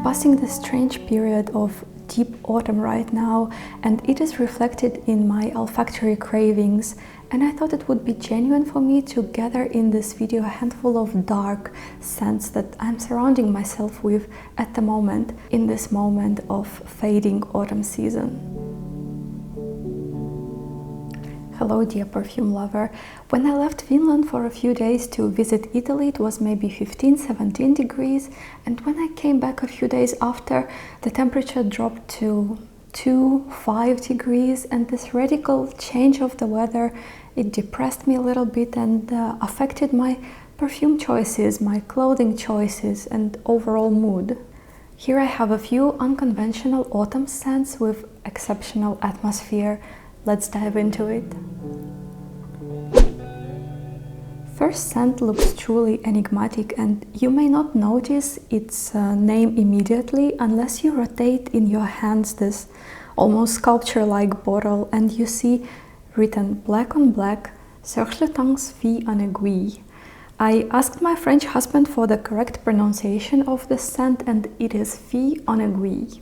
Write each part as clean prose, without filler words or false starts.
passing this strange period of deep autumn right now, and it is reflected in my olfactory cravings, and I thought it would be genuine for me to gather in this video a handful of dark scents that I'm surrounding myself with at the moment, in this moment of fading autumn season. Hello dear perfume lover. When I left Finland for a few days to visit Italy, it was maybe 15-17 degrees, and when I came back a few days after, the temperature dropped to 2-5 degrees, and this radical change of the weather, it depressed me a little bit and affected my perfume choices, my clothing choices and overall mood. Here I have a few unconventional autumn scents with exceptional atmosphere. Let's dive into it. First scent looks truly enigmatic, and you may not notice its name immediately unless you rotate in your hands this almost sculpture-like bottle and you see written black on black, Serge Lutens Fille en Aiguilles. I asked my French husband for the correct pronunciation of this scent, and it is Fille en Aiguilles.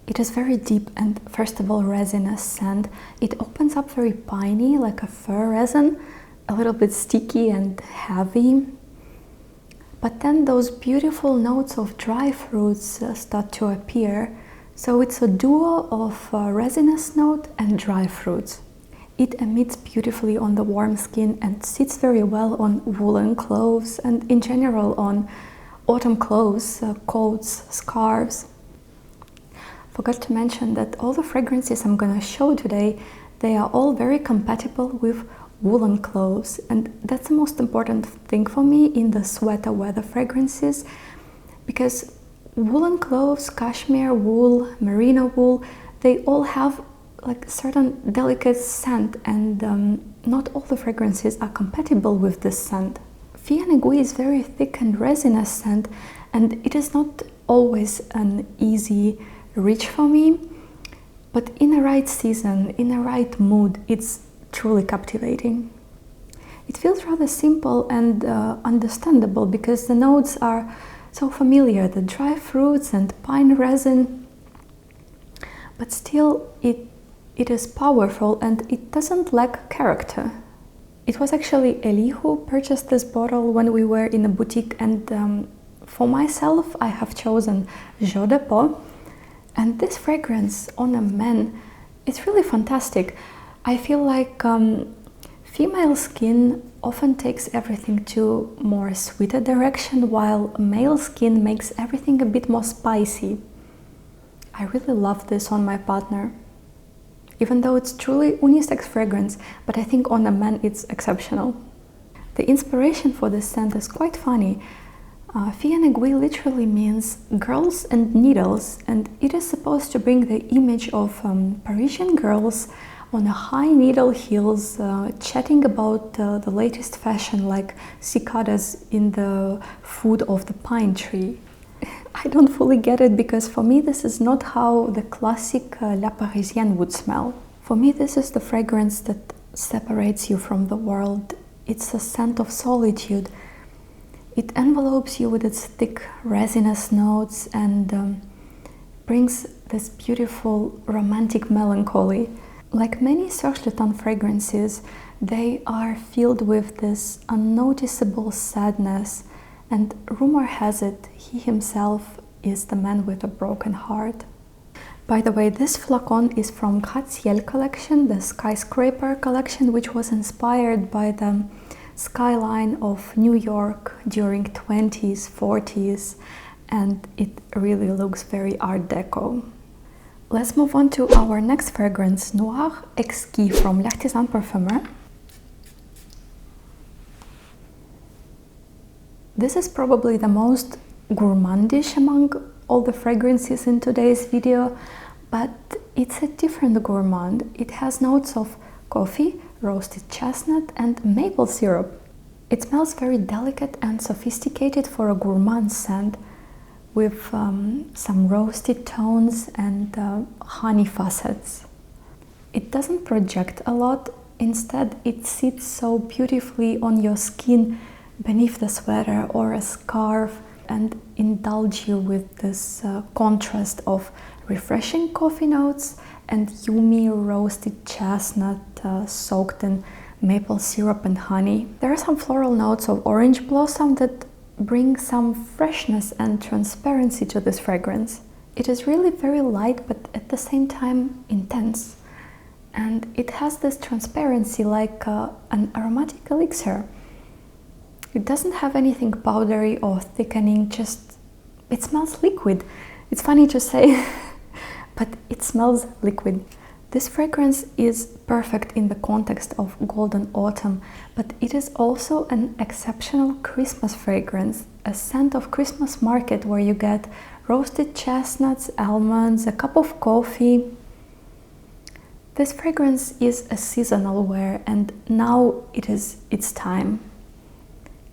It is very deep and, first of all, resinous scent. It opens up very piney, like a fir resin, a little bit sticky and heavy. But then those beautiful notes of dry fruits start to appear. So it's a duo of resinous note and dry fruits. It emits beautifully on the warm skin and sits very well on woolen clothes and in general on autumn clothes, coats, scarves. Forgot to mention that all the fragrances I'm gonna show today, they are all very compatible with woolen clothes, and that's the most important thing for me in the sweater weather fragrances, because woolen clothes, cashmere wool, merino wool, they all have like certain delicate scent, and not all the fragrances are compatible with this scent. Fille en Aiguilles is very thick and resinous scent, and it is not always an easy reach for me, but in the right season, in the right mood, it's truly captivating. It feels rather simple and understandable because the notes are so familiar, the dry fruits and pine resin, but still it is powerful and it doesn't lack character. It was actually Ellie who purchased this bottle when we were in a boutique, and for myself I have chosen Jour de Peau. And this fragrance on a man, it's really fantastic. I feel like female skin often takes everything to more sweeter direction, while male skin makes everything a bit more spicy. I really love this on my partner. Even though it's truly unisex fragrance, but I think on a man it's exceptional. The inspiration for this scent is quite funny. Fille en Aiguilles literally means girls and needles, and it is supposed to bring the image of Parisian girls on a high needle heels chatting about the latest fashion, like cicadas in the food of the pine tree. I don't fully get it, because for me this is not how the classic La Parisienne would smell. For me this is the fragrance that separates you from the world. It's a scent of solitude. It envelopes you with its thick resinous notes and brings this beautiful romantic melancholy. Like many Serge Lutens fragrances, they are filled with this unnoticeable sadness, and rumor has it he himself is the man with a broken heart. By the way, this flacon is from Gratte-Ciel collection, the skyscraper collection, which was inspired by the skyline of New York during 20s, 40s, and it really looks very Art Deco. Let's move on to our next fragrance, Noir Exquis from L'Artisan Parfumeur. This is probably the most gourmandish among all the fragrances in today's video, but it's a different gourmand. It has notes of coffee, roasted chestnut and maple syrup. It smells very delicate and sophisticated for a gourmand scent, with some roasted tones and honey facets. It doesn't project a lot, instead it sits so beautifully on your skin beneath the sweater or a scarf. and indulge you with this contrast of refreshing coffee notes and yummy roasted chestnut soaked in maple syrup and honey. There are some floral notes of orange blossom that bring some freshness and transparency to this fragrance. It is really very light, but at the same time intense. And it has this transparency like an aromatic elixir. It doesn't have anything powdery or thickening, just it smells liquid. It's funny to say, but it smells liquid. This fragrance is perfect in the context of golden autumn, but it is also an exceptional Christmas fragrance, a scent of Christmas market where you get roasted chestnuts, almonds, a cup of coffee. This fragrance is a seasonal wear, and now it is its time.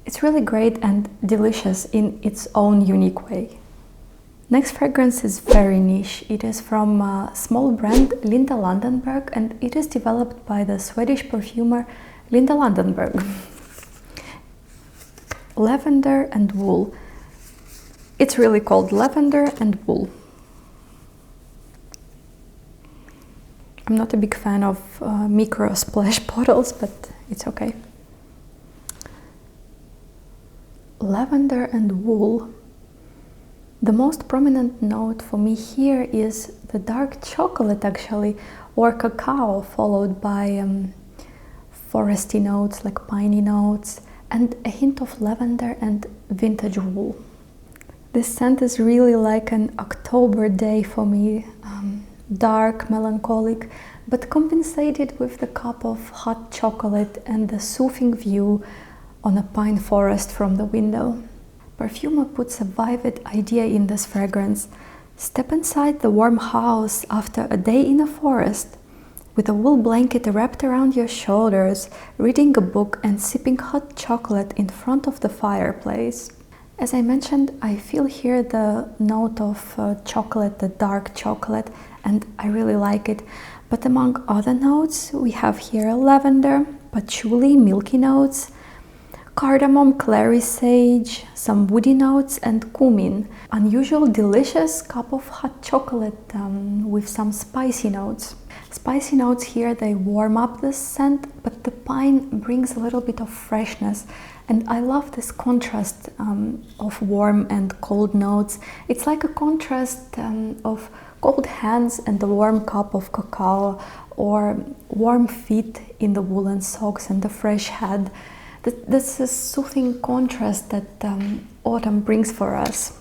It's really great and delicious in its own unique way. Next fragrance is very niche. It is from a small brand Linda Landenberg, and it is developed by the Swedish perfumer Linda Landenberg. Lavender and Wool. It's really called Lavender and Wool. I'm not a big fan of micro splash bottles, but it's okay. Lavender and Wool. The most prominent note for me here is the dark chocolate actually, or cacao, followed by foresty notes like piney notes and a hint of lavender and vintage wool. This scent is really like an October day for me, dark, melancholic, but compensated with the cup of hot chocolate and the soothing view on a pine forest from the window. Perfumer puts a vivid idea in this fragrance. Step inside the warm house after a day in a forest, with a wool blanket wrapped around your shoulders, reading a book and sipping hot chocolate in front of the fireplace. As I mentioned, I feel here the note of chocolate, the dark chocolate, and I really like it. But among other notes, we have here lavender, patchouli, milky notes, cardamom, clary sage, some woody notes, and cumin. Unusual, delicious cup of hot chocolate with some spicy notes. Spicy notes here, they warm up the scent, but the pine brings a little bit of freshness. And I love this contrast of warm and cold notes. It's like a contrast of cold hands and the warm cup of cacao, or warm feet in the woolen socks and the fresh head. This is soothing contrast that autumn brings for us.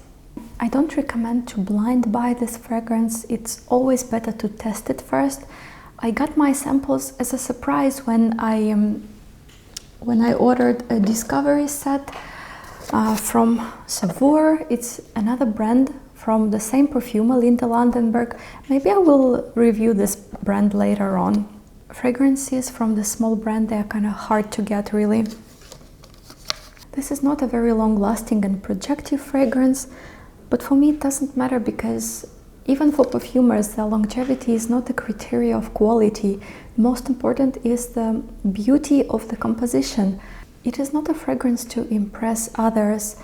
I don't recommend to blind buy this fragrance. It's always better to test it first. I got my samples as a surprise when I ordered a discovery set from Savour. It's another brand from the same perfumer, Linda Landenberg. Maybe I will review this brand later on. Fragrances from the small brand, they are kind of hard to get, really. This is not a very long-lasting and projective fragrance, but for me it doesn't matter, because even for perfumers, the longevity is not a criteria of quality. Most important is the beauty of the composition. It is not a fragrance to impress others,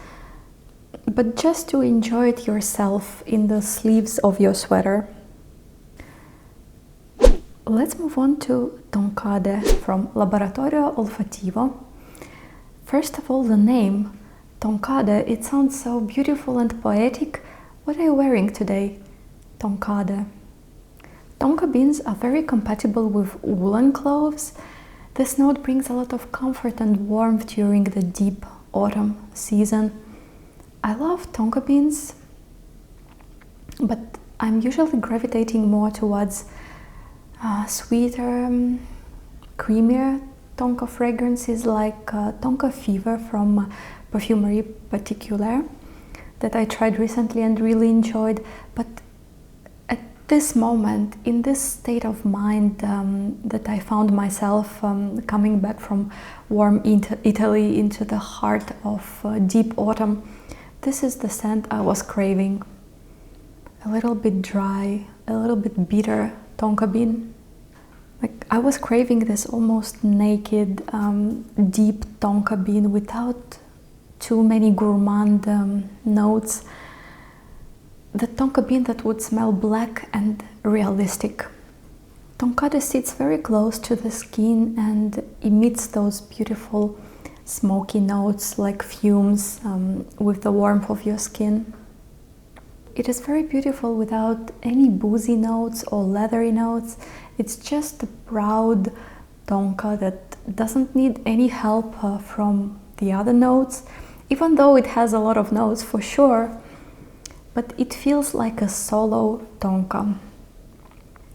but just to enjoy it yourself in the sleeves of your sweater. Let's move on to Tonkade from Laboratorio Olfattivo. First of all, the name Tonkade, it sounds so beautiful and poetic. What are you wearing today? Tonkade. Tonka beans are very compatible with woolen clothes. This note brings a lot of comfort and warmth during the deep autumn season. I love tonka beans, but I'm usually gravitating more towards sweeter, creamier tonka fragrances like Tonka Fever from Parfumeur Particulier that I tried recently and really enjoyed. But at this moment, in this state of mind that I found myself coming back from warm Italy into the heart of deep autumn, this is the scent I was craving. A little bit dry, a little bit bitter tonka bean. Like, I was craving this almost naked, deep tonka bean without too many gourmand notes. The tonka bean that would smell black and realistic. Tonkade sits very close to the skin and emits those beautiful smoky notes like fumes with the warmth of your skin. It is very beautiful without any boozy notes or leathery notes. It's just a proud tonka that doesn't need any help from the other notes, even though it has a lot of notes for sure, but it feels like a solo tonka.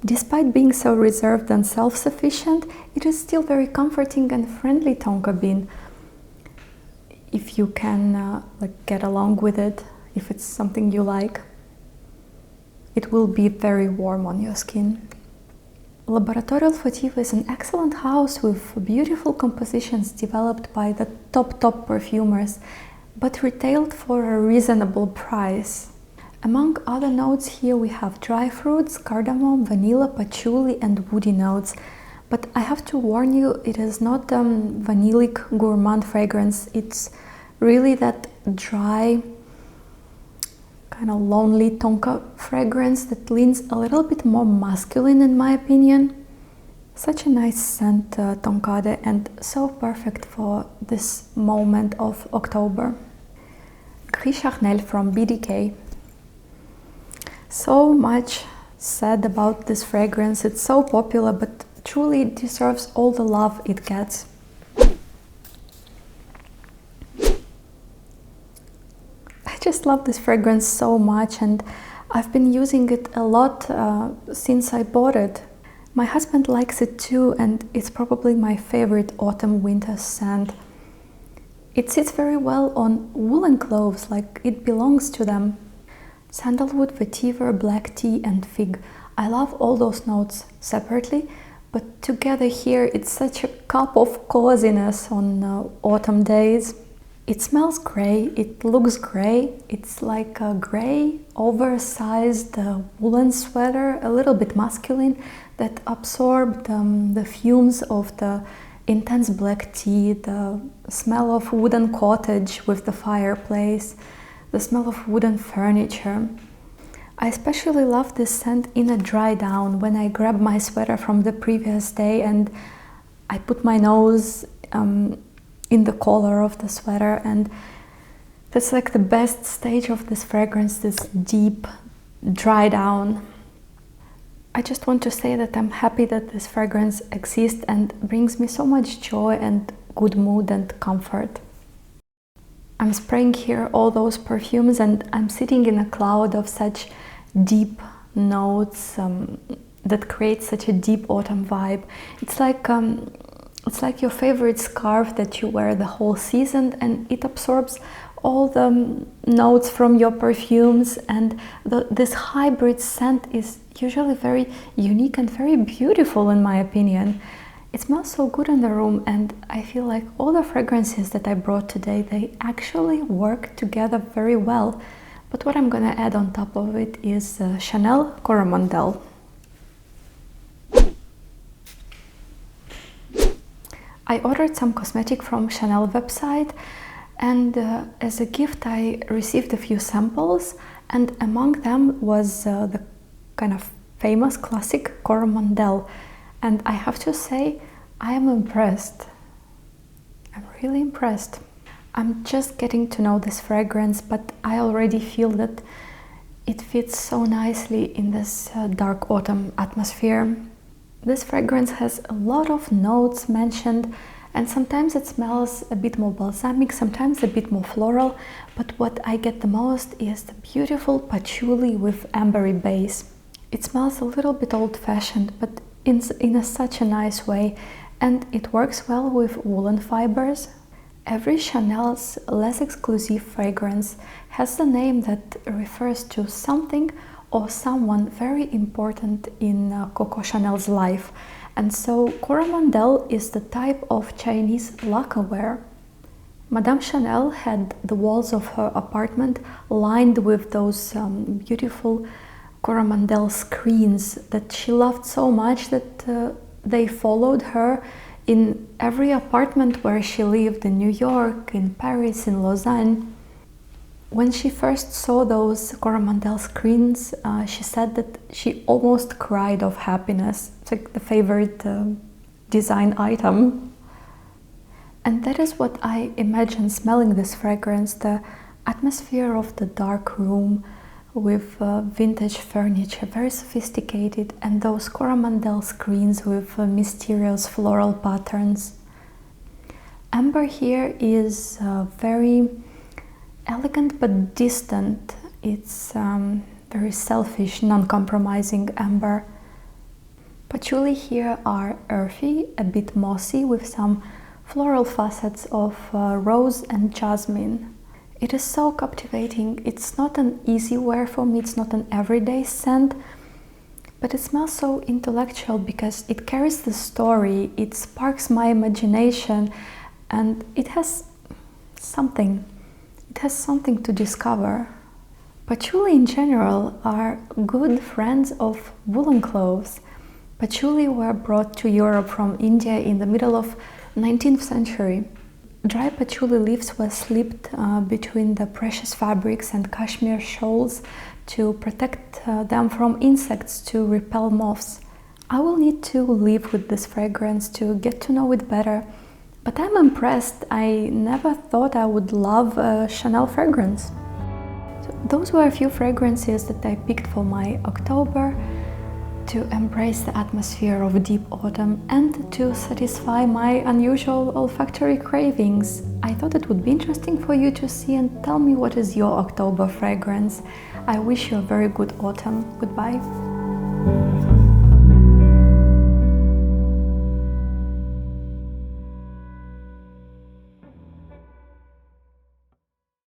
Despite being so reserved and self-sufficient, it is still very comforting and friendly tonka bean. If you can get along with it, if it's something you like, it will be very warm on your skin. Laboratorio Olfattivo is an excellent house with beautiful compositions developed by the top perfumers, but retailed for a reasonable price. Among other notes here we have dry fruits, cardamom, vanilla, patchouli and woody notes. But I have to warn you, it is not vanillic gourmand fragrance. It's really that dry, kind of lonely tonka fragrance that leans a little bit more masculine in my opinion. Such a nice scent, Tonkade, and so perfect for this moment of October. Gris Charnel from BDK. So much said about this fragrance. It's so popular, but truly it deserves all the love it gets. I just love this fragrance so much, and I've been using it a lot since I bought it. My husband likes it too, and it's probably my favorite autumn-winter scent. It sits very well on woolen clothes, like it belongs to them. Sandalwood, vetiver, black tea and fig. I love all those notes separately, but together here it's such a cup of coziness on autumn days. It smells grey, it looks grey. It's like a grey, oversized woolen sweater, a little bit masculine, that absorbed the fumes of the intense black tea, the smell of wooden cottage with the fireplace, the smell of wooden furniture. I especially love this scent in a dry down, when I grab my sweater from the previous day and I put my nose in the collar of the sweater, and that's like the best stage of this fragrance, this deep dry down. I just want to say that I'm happy that this fragrance exists and brings me so much joy and good mood and comfort. I'm spraying here all those perfumes and I'm sitting in a cloud of such deep notes that create such a deep autumn vibe. It's like your favorite scarf that you wear the whole season, and it absorbs all the notes from your perfumes, and this hybrid scent is usually very unique and very beautiful in my opinion. It smells so good in the room, and I feel like all the fragrances that I brought today, they actually work together very well. But what I'm gonna add on top of it is Chanel Coromandel. I ordered some cosmetic from Chanel website, and as a gift I received a few samples, and among them was the kind of famous classic Coromandel. And I have to say, I am impressed. I'm really impressed. I'm just getting to know this fragrance, but I already feel that it fits so nicely in this dark autumn atmosphere. This fragrance has a lot of notes mentioned, and sometimes it smells a bit more balsamic, sometimes a bit more floral, but what I get the most is the beautiful patchouli with ambery base. It smells a little bit old-fashioned, but in such a nice way, and it works well with woolen fibers. Every Chanel's less exclusive fragrance has the name that refers to something or someone very important in Coco Chanel's life. And so Coromandel is the type of Chinese lacquerware. Madame Chanel had the walls of her apartment lined with those beautiful Coromandel screens that she loved so much that they followed her in every apartment where she lived in New York, in Paris, in Lausanne. When she first saw those Coromandel screens, she said that she almost cried of happiness. It's like the favorite design item. And that is what I imagine smelling this fragrance, the atmosphere of the dark room with vintage furniture, very sophisticated, and those Coromandel screens with mysterious floral patterns. Amber here is very elegant but distant. It's very selfish, non-compromising amber. Patchouli here are earthy, a bit mossy, with some floral facets of rose and jasmine. It is so captivating. It's not an easy wear for me, it's not an everyday scent, but it smells so intellectual because it carries the story, it sparks my imagination, and it has something. It has something to discover. Patchouli in general are good friends of woolen clothes. Patchouli were brought to Europe from India in the middle of 19th century. Dry patchouli leaves were slipped between the precious fabrics and cashmere shawls to protect them from insects, to repel moths. I will need to live with this fragrance to get to know it better, but I'm impressed. I never thought I would love a Chanel fragrance. So those were a few fragrances that I picked for my October, to embrace the atmosphere of deep autumn and to satisfy my unusual olfactory cravings. I thought it would be interesting for you to see and tell me what is your October fragrance. I wish you a very good autumn. Goodbye.